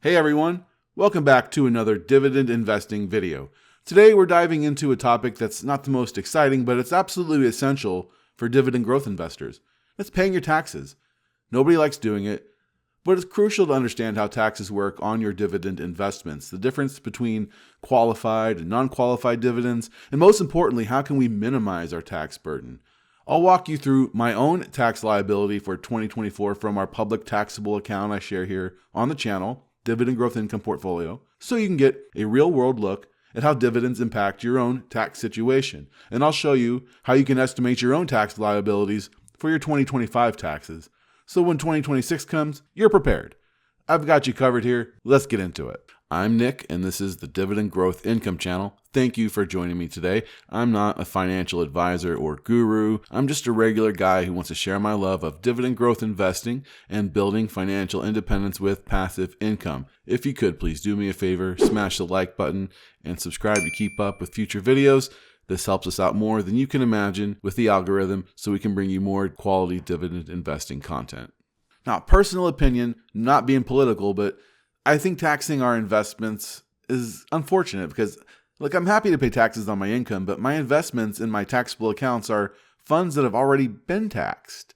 Hey everyone, welcome back to another dividend investing video. Today we're diving into a topic that's not the most exciting, but it's absolutely essential for dividend growth investors. That's paying your taxes. Nobody likes doing it, but it's crucial to understand how taxes work on your dividend investments, the difference between qualified and non-qualified dividends, and most importantly, how can we minimize our tax burden. I'll walk you through my own tax liability for 2024 from our public taxable account I share here on the channel, Dividend Growth Income Portfolio, so you can get a real-world look at how dividends impact your own tax situation. And I'll show you how you can estimate your own tax liabilities for your 2025 taxes. So when 2026 comes, you're prepared. I've got you covered here. Let's get into it. I'm Nick, and this is the Dividend Growth Income channel. Thank you for joining me today. I'm not a financial advisor or guru. I'm just a regular guy who wants to share my love of dividend growth investing and building financial independence with passive income. If you could, please do me a favor, smash the like button and subscribe to keep up with future videos. This helps us out more than you can imagine with the algorithm, so we can bring you more quality dividend investing content. Now, personal opinion, not being political, but I think taxing our investments is unfortunate because, look, I'm happy to pay taxes on my income, but my investments in my taxable accounts are funds that have already been taxed.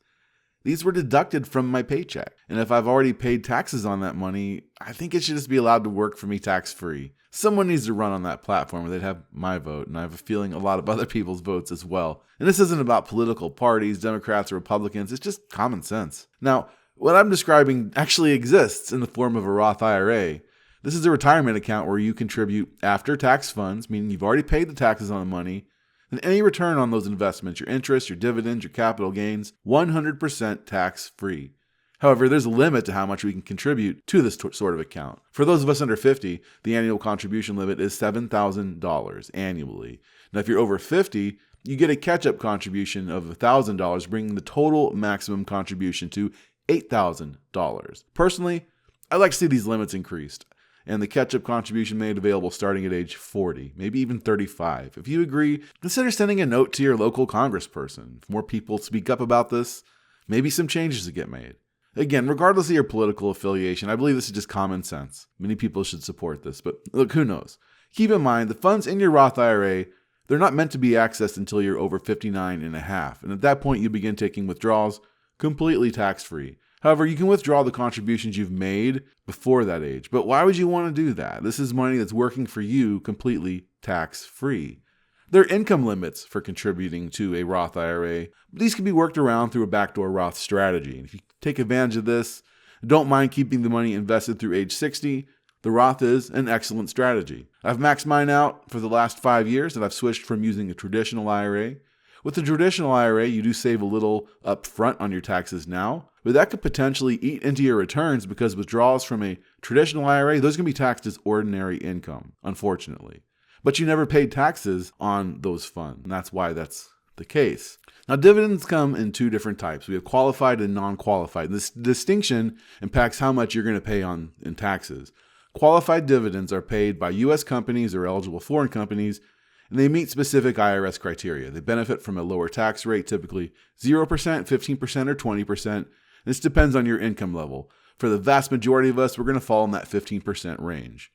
These were deducted from my paycheck. And if I've already paid taxes on that money, I think it should just be allowed to work for me tax-free. Someone needs to run on that platform where they'd have my vote, and I have a feeling a lot of other people's votes as well. And this isn't about political parties, Democrats or Republicans, it's just common sense. Now, what I'm describing actually exists in the form of a Roth IRA. This is a retirement account where you contribute after-tax funds, meaning you've already paid the taxes on the money, and any return on those investments, your interest, your dividends, your capital gains, 100% tax-free. However, there's a limit to how much we can contribute to this sort of account. For those of us under 50, the annual contribution limit is $7,000 annually. Now, if you're over 50, you get a catch-up contribution of $1,000, bringing the total maximum contribution to $8,000. Personally, I'd like to see these limits increased and the catch-up contribution made available starting at age 40, maybe even 35. If you agree, consider sending a note to your local congressperson. If more people speak up about this, maybe some changes will get made. Again, regardless of your political affiliation, I believe this is just common sense. Many people should support this, but look, who knows? Keep in mind, the funds in your Roth IRA, they're not meant to be accessed until you're over 59 and a half. And at that point, you begin taking withdrawals completely tax-free. However, you can withdraw the contributions you've made before that age. But why would you want to do that? This is money that's working for you completely tax-free. There are income limits for contributing to a Roth IRA, but these can be worked around through a backdoor Roth strategy. And if you take advantage of this, don't mind keeping the money invested through age 60, the Roth is an excellent strategy. I've maxed mine out for the last 5 years, and I've switched from using a traditional IRA. With the traditional IRA, you do save a little up front on your taxes now, but that could potentially eat into your returns because withdrawals from a traditional IRA, those can be taxed as ordinary income, unfortunately. But you never paid taxes on those funds, and that's why that's the case. Now, dividends come in two different types. We have qualified and non-qualified. This distinction impacts how much you're going to pay in taxes. Qualified dividends are paid by U.S. companies or eligible foreign companies, and they meet specific IRS criteria. They benefit from a lower tax rate, typically 0%, 15%, or 20%. This depends on your income level. For the vast majority of us, we're going to fall in that 15% range.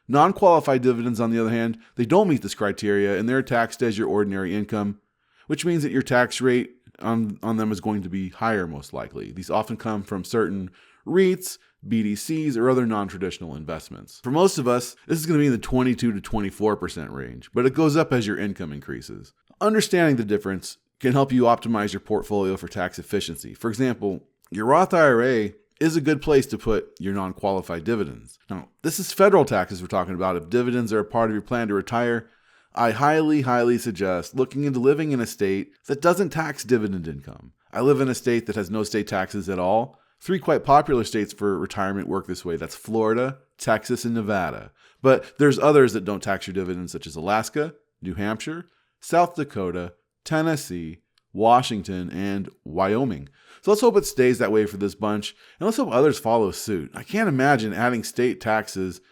Non-qualified dividends, on the other hand, they don't meet this criteria, and they're taxed as your ordinary income, which means that your tax rate on them is going to be higher most likely. These often come from certain REITs, BDCs, or other non-traditional investments. For most of us, this is going to be in the 22 to 24% range, but it goes up as your income increases. Understanding the difference can help you optimize your portfolio for tax efficiency. For example, your Roth IRA is a good place to put your non-qualified dividends. Now, this is federal taxes we're talking about. If dividends are a part of your plan to retire, I highly suggest looking into living in a state that doesn't tax dividend income. I live in a state that has no state taxes at all. 3 quite popular states for retirement work this way. That's Florida, Texas, and Nevada. But there's others that don't tax your dividends, such as Alaska, New Hampshire, South Dakota, Tennessee, Washington, and Wyoming. So let's hope it stays that way for this bunch, and let's hope others follow suit. I can't imagine adding state taxes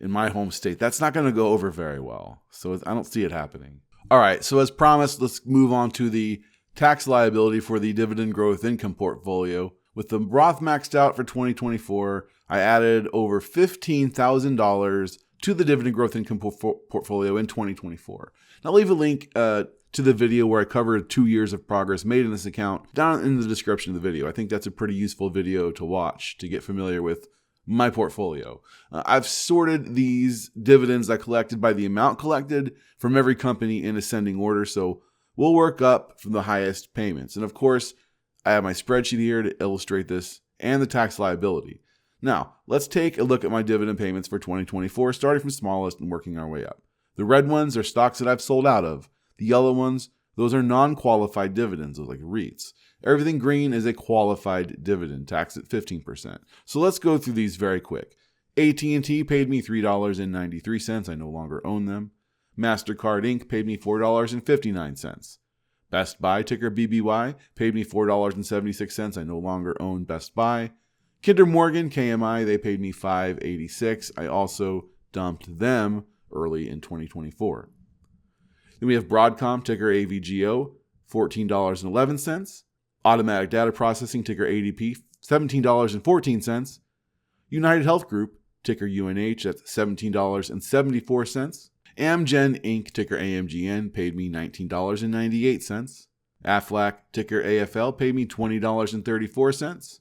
in my home state. That's not going to go over very well. So I don't see it happening. All right, so as promised, let's move on to the tax liability for the Dividend Growth Income Portfolio. With the Roth maxed out for 2024, I added over $15,000 to the Dividend Growth Income Portfolio in 2024. And I'll leave a link to the video where I covered 2 years of progress made in this account down in the description of the video. I think that's a pretty useful video to watch to get familiar with my portfolio. I've sorted these dividends I collected by the amount collected from every company in ascending order, so we'll work up from the highest payments. And of course, I have my spreadsheet here to illustrate this and the tax liability. Now, let's take a look at my dividend payments for 2024, starting from smallest and working our way up. The red ones are stocks that I've sold out of. The yellow ones, those are non-qualified dividends, like REITs. Everything green is a qualified dividend, taxed at 15%. So let's go through these very quick. AT&T paid me $3.93. I no longer own them. MasterCard Inc. paid me $4.59. Best Buy, ticker BBY, paid me $4.76. I no longer own Best Buy. Kinder Morgan, KMI, they paid me $5.86. I also dumped them early in 2024. Then we have Broadcom, ticker AVGO, $14.11. Automatic Data Processing, ticker ADP, $17.14. United Health Group, ticker UNH, that's $17.74. Amgen Inc., ticker AMGN, paid me $19.98. Aflac, ticker AFL, paid me $20.34.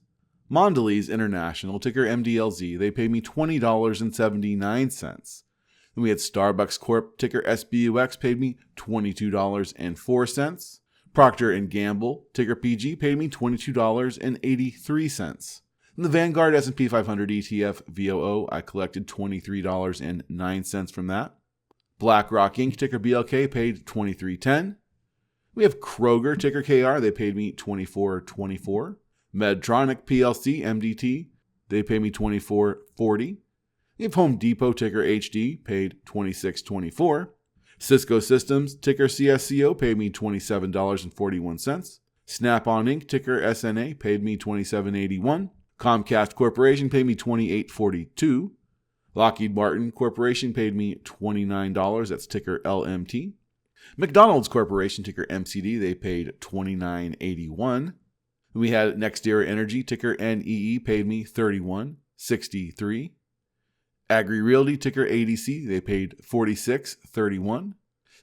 Mondelez International, ticker MDLZ, they paid me $20.79. Then we had Starbucks Corp, ticker SBUX, paid me $22.04. Procter & Gamble, ticker PG, paid me $22.83. In the Vanguard S&P 500 ETF VOO, I collected $23.09 from that. BlackRock Inc., ticker BLK, paid $23.10. We have Kroger, ticker KR, they paid me $24.24. Medtronic PLC, MDT, they paid me $24.40. We have Home Depot, ticker HD, paid $26.24. Cisco Systems, ticker CSCO, paid me $27.41. Snap-on Inc., ticker SNA, paid me $27.81. Comcast Corporation paid me $28.42. Lockheed Martin Corporation paid me $29, that's ticker LMT. McDonald's Corporation, ticker MCD, they paid $29.81. We had NextEra Energy, ticker NEE, paid me $31.63. Agri Realty, ticker ADC, they paid $46.31.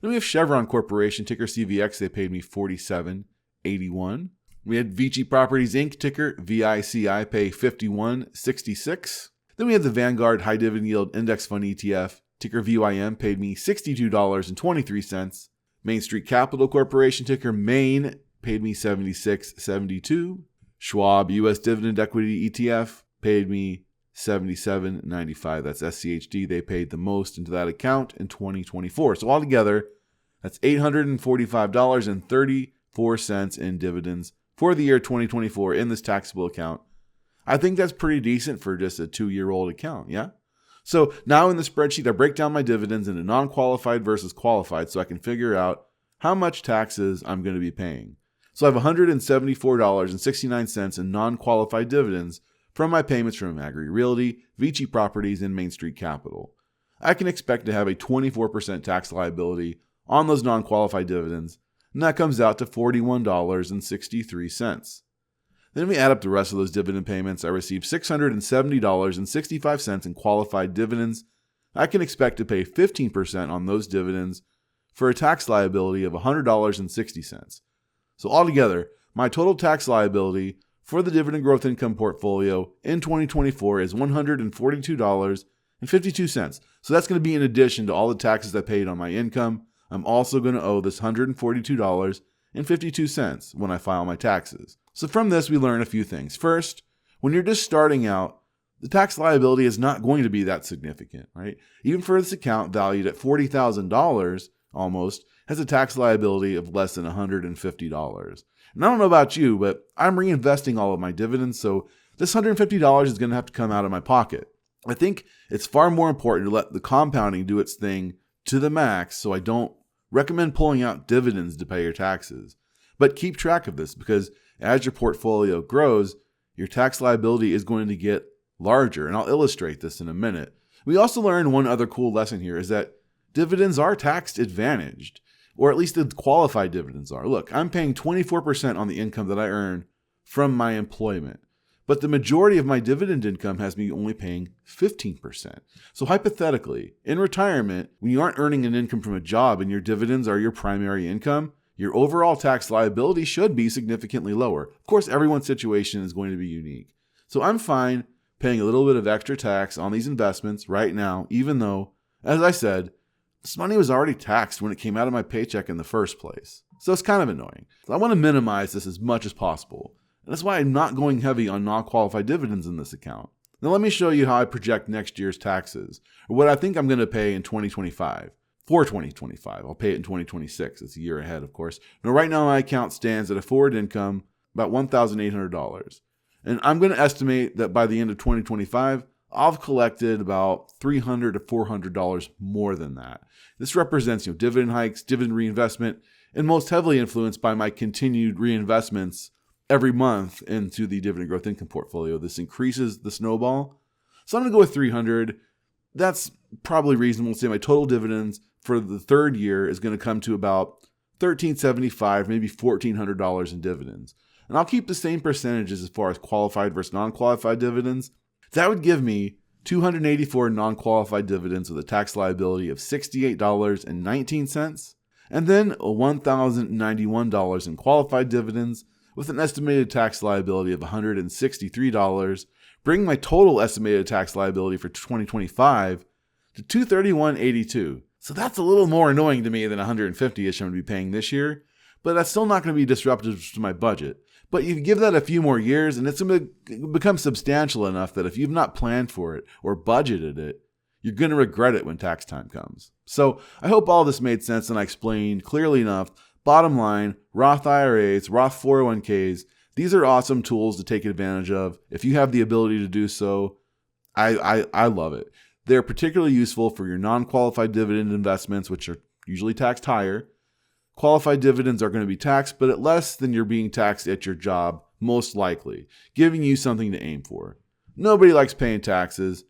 Then we have Chevron Corporation, ticker CVX, they paid me $47.81. We had Vici Properties Inc., ticker VICI, pay $51.66. Then we had the Vanguard High Dividend Yield Index Fund ETF, ticker VYM, paid me $62.23. Main Street Capital Corporation, ticker Main, paid me $76.72. Schwab US Dividend Equity ETF paid me $77.95. That's SCHD. They paid the most into that account in 2024. So altogether, that's $845.34 in dividends for the year 2024 in this taxable account. I think that's pretty decent for just a 2-year-old account, yeah? So now in the spreadsheet, I break down my dividends into non-qualified versus qualified so I can figure out how much taxes I'm going to be paying. So I have $174.69 in non-qualified dividends from my payments from Agri Realty, Vici Properties, and Main Street Capital. I can expect to have a 24% tax liability on those non-qualified dividends, and that comes out to $41.63. Then we add up the rest of those dividend payments. I received $670.65 in qualified dividends. I can expect to pay 15% on those dividends for a tax liability of $100.60. So altogether, my total tax liability for the Dividend Growth Income Portfolio in 2024 is $142.52. So that's going to be in addition to all the taxes I paid on my income. I'm also going to owe this $142.52 when I file my taxes. So from this, we learn a few things. First, when you're just starting out, the tax liability is not going to be that significant, right? Even for this account valued at $40,000 almost, has a tax liability of less than $150. And I don't know about you, but I'm reinvesting all of my dividends, so this $150 is going to have to come out of my pocket. I think it's far more important to let the compounding do its thing to the max, so I don't recommend pulling out dividends to pay your taxes. But keep track of this, because as your portfolio grows, your tax liability is going to get larger, and I'll illustrate this in a minute. We also learned one other cool lesson here is that dividends are tax advantaged, or at least the qualified dividends are. Look, I'm paying 24% on the income that I earn from my employment, but the majority of my dividend income has me only paying 15%. So hypothetically, in retirement, when you aren't earning an income from a job and your dividends are your primary income, your overall tax liability should be significantly lower. Of course, everyone's situation is going to be unique. So I'm fine paying a little bit of extra tax on these investments right now, even though, as I said, this money was already taxed when it came out of my paycheck in the first place. So it's kind of annoying. So I want to minimize this as much as possible. And that's why I'm not going heavy on non-qualified dividends in this account. Now let me show you how I project next year's taxes, or what I think I'm going to pay in 2025. For 2025, I'll pay it in 2026. It's a year ahead, of course. Now right now my account stands at a forward income about $1,800. And I'm going to estimate that by the end of 2025, I've collected about $300 to $400 more than that. This represents, dividend hikes, dividend reinvestment, and most heavily influenced by my continued reinvestments every month into the dividend growth income portfolio. This increases the snowball. So I'm going to go with 300. That's probably reasonable to say my total dividends for the third year is going to come to about $1,375, maybe $1,400 in dividends. And I'll keep the same percentages as far as qualified versus non-qualified dividends. That would give me 284 non-qualified dividends with a tax liability of $68.19, and then $1,091 in qualified dividends with an estimated tax liability of $163, bringing my total estimated tax liability for 2025 to $231.82. So that's a little more annoying to me than $150-ish I'm going to be paying this year, but that's still not going to be disruptive to my budget. But you give that a few more years and it's going to become substantial enough that if you've not planned for it or budgeted it, you're going to regret it when tax time comes. So I hope all this made sense and I explained clearly enough. Bottom line, Roth IRAs, Roth 401ks, these are awesome tools to take advantage of. If you have the ability to do so, I love it. They're particularly useful for your non-qualified dividend investments, which are usually taxed higher. Qualified dividends are going to be taxed, but at less than you're being taxed at your job, most likely, giving you something to aim for. Nobody likes paying taxes,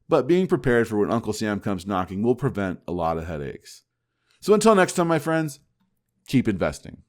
but being prepared for when Uncle Sam comes knocking will prevent a lot of headaches. So until next time, my friends, keep investing.